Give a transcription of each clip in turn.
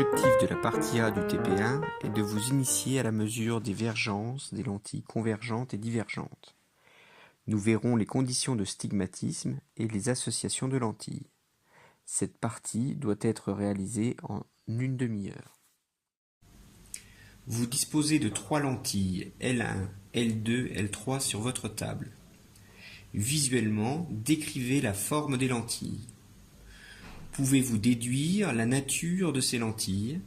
L'objectif de la partie A du TP1 est de vous initier à la mesure des vergences des lentilles convergentes et divergentes. Nous verrons les conditions de stigmatisme et les associations de lentilles. Cette partie doit être réalisée en une demi-heure. Vous disposez de 3 lentilles L1, L2, L3 sur votre table. Visuellement, décrivez la forme des lentilles. Pouvez-vous déduire la nature de ces lentilles?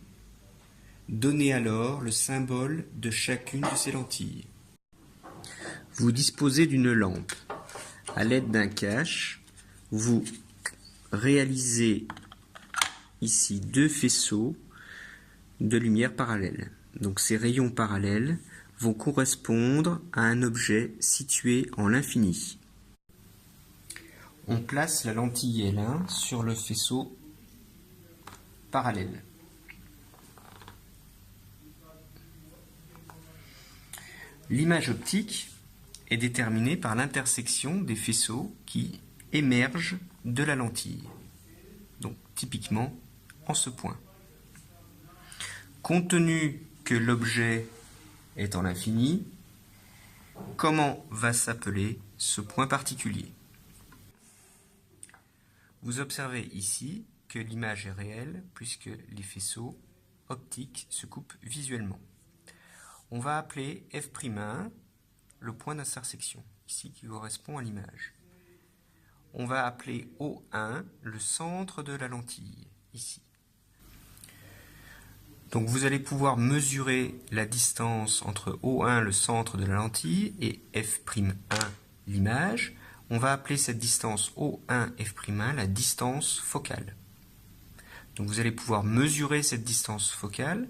Donnez alors le symbole de chacune de ces lentilles. Vous disposez d'une lampe. À l'aide d'un cache, vous réalisez ici 2 faisceaux de lumière parallèle. Donc ces rayons parallèles vont correspondre à un objet situé en l'infini. On place la lentille L1 sur le faisceau parallèle. L'image optique est déterminée par l'intersection des faisceaux qui émergent de la lentille. Donc typiquement en ce point. Compte tenu que l'objet est en l'infini, comment va s'appeler ce point particulier? Vous observez ici que l'image est réelle puisque les faisceaux optiques se coupent visuellement. On va appeler F'1 le point d'intersection, ici qui correspond à l'image. On va appeler O1 le centre de la lentille, ici. Donc vous allez pouvoir mesurer la distance entre O1 le centre de la lentille et F'1 l'image. On va appeler cette distance O1 F'1 la distance focale. Donc vous allez pouvoir mesurer cette distance focale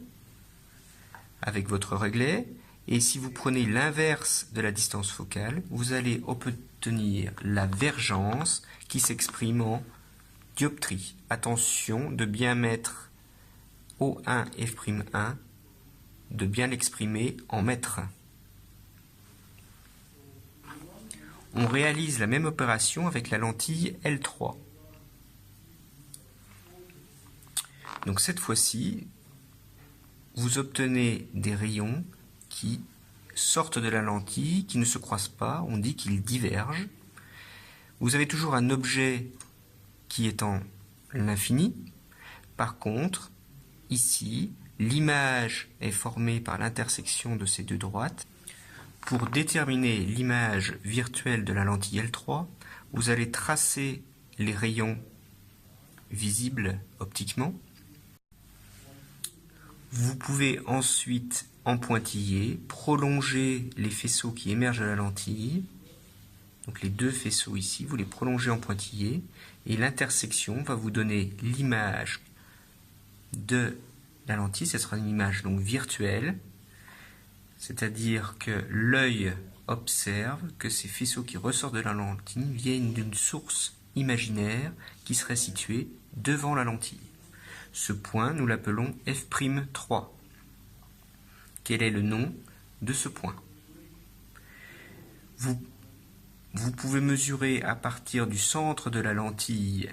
avec votre réglet, et si vous prenez l'inverse de la distance focale, vous allez obtenir la vergence qui s'exprime en dioptrie. Attention de bien mettre O1 F'1, de bien l'exprimer en mètres. On réalise la même opération avec la lentille L3. Donc cette fois-ci, vous obtenez des rayons qui sortent de la lentille, qui ne se croisent pas, on dit qu'ils divergent. Vous avez toujours un objet qui est en l'infini. Par contre, ici, l'image est formée par l'intersection de ces deux droites. Pour déterminer l'image virtuelle de la lentille L3, vous allez tracer les rayons visibles optiquement. Vous pouvez ensuite, en pointillé, prolonger les faisceaux qui émergent de la lentille. Donc les 2 faisceaux ici, vous les prolongez en pointillé, et l'intersection va vous donner l'image de la lentille. Ce sera une image donc virtuelle, c'est-à-dire que l'œil observe que ces faisceaux qui ressortent de la lentille viennent d'une source imaginaire qui serait située devant la lentille. Ce point, nous l'appelons F'3. Quel est le nom de ce point? Vous pouvez mesurer à partir du centre de la lentille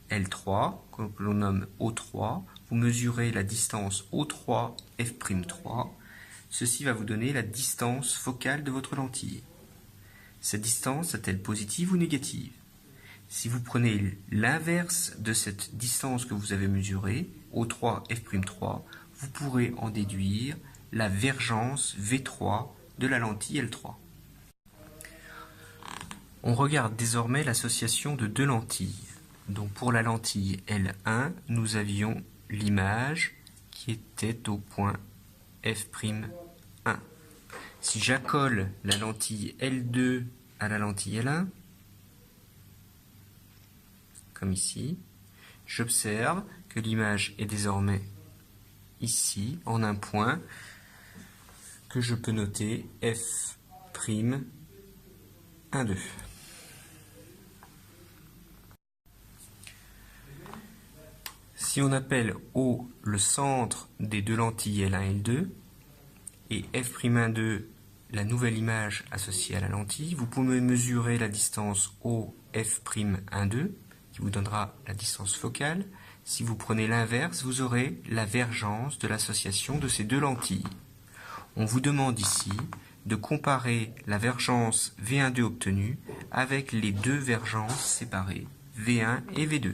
L3, que l'on nomme O3, vous mesurez la distance O3 F'3. Ceci va vous donner la distance focale de votre lentille. Cette distance est-elle positive ou négative? Si vous prenez l'inverse de cette distance que vous avez mesurée, O3 F'3, vous pourrez en déduire la vergence V3 de la lentille L3. On regarde désormais l'association de 2 lentilles. Donc pour la lentille L1, nous avions l'image qui était au point F'1. Si j'accole la lentille L2 à la lentille L1, comme ici, j'observe que l'image est désormais ici, en un point, que je peux noter F'1, 2. Si on appelle O le centre des 2 lentilles L1 et L2, et F'1, 2 la nouvelle image associée à la lentille, vous pouvez mesurer la distance O F'1, 2, qui vous donnera la distance focale. Si vous prenez l'inverse, vous aurez la vergence de l'association de ces deux lentilles. On vous demande ici de comparer la vergence V1,2 obtenue avec les deux vergences séparées, V1 et V2.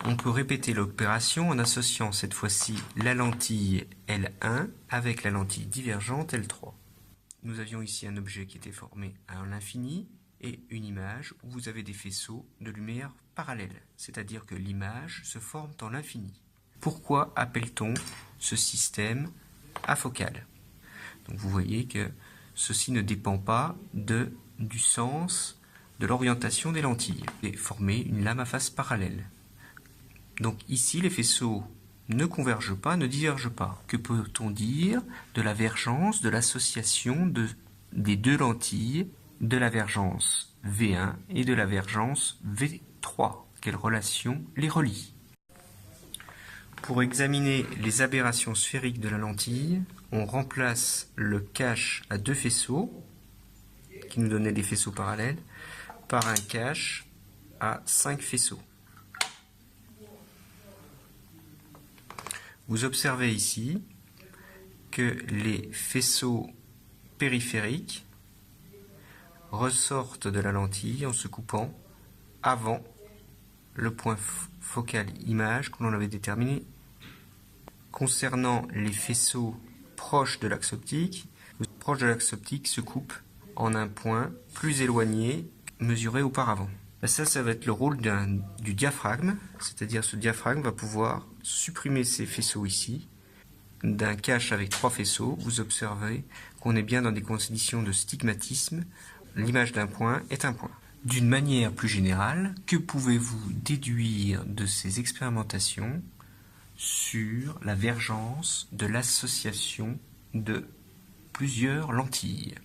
On peut répéter l'opération en associant cette fois-ci la lentille L1 avec la lentille divergente L3. Nous avions ici un objet qui était formé à l'infini et une image où vous avez des faisceaux de lumière parallèles, c'est-à-dire que l'image se forme dans l'infini. Pourquoi appelle-t-on ce système afocal? Donc vous voyez que ceci ne dépend pas du sens de l'orientation des lentilles et former une lame à face parallèle. Donc ici, les faisceaux ne convergent pas, ne divergent pas. Que peut-on dire de la vergence, de l'association des deux lentilles, de la vergence V1 et de la vergence V3? Quelle relation les relie? Pour examiner les aberrations sphériques de la lentille, on remplace le cache à deux faisceaux, qui nous donnait des faisceaux parallèles, par un cache à 5 faisceaux. Vous observez ici que les faisceaux périphériques ressortent de la lentille en se coupant avant le point focal image que l'on avait déterminé. Concernant les faisceaux proches de l'axe optique, se coupent en un point plus éloigné mesuré auparavant. Ça va être le rôle du diaphragme, c'est-à-dire ce diaphragme va pouvoir supprimer ces faisceaux ici. D'un cache avec 3 faisceaux, vous observez qu'on est bien dans des conditions de stigmatisme. L'image d'un point est un point. D'une manière plus générale, que pouvez-vous déduire de ces expérimentations sur la vergence de l'association de plusieurs lentilles?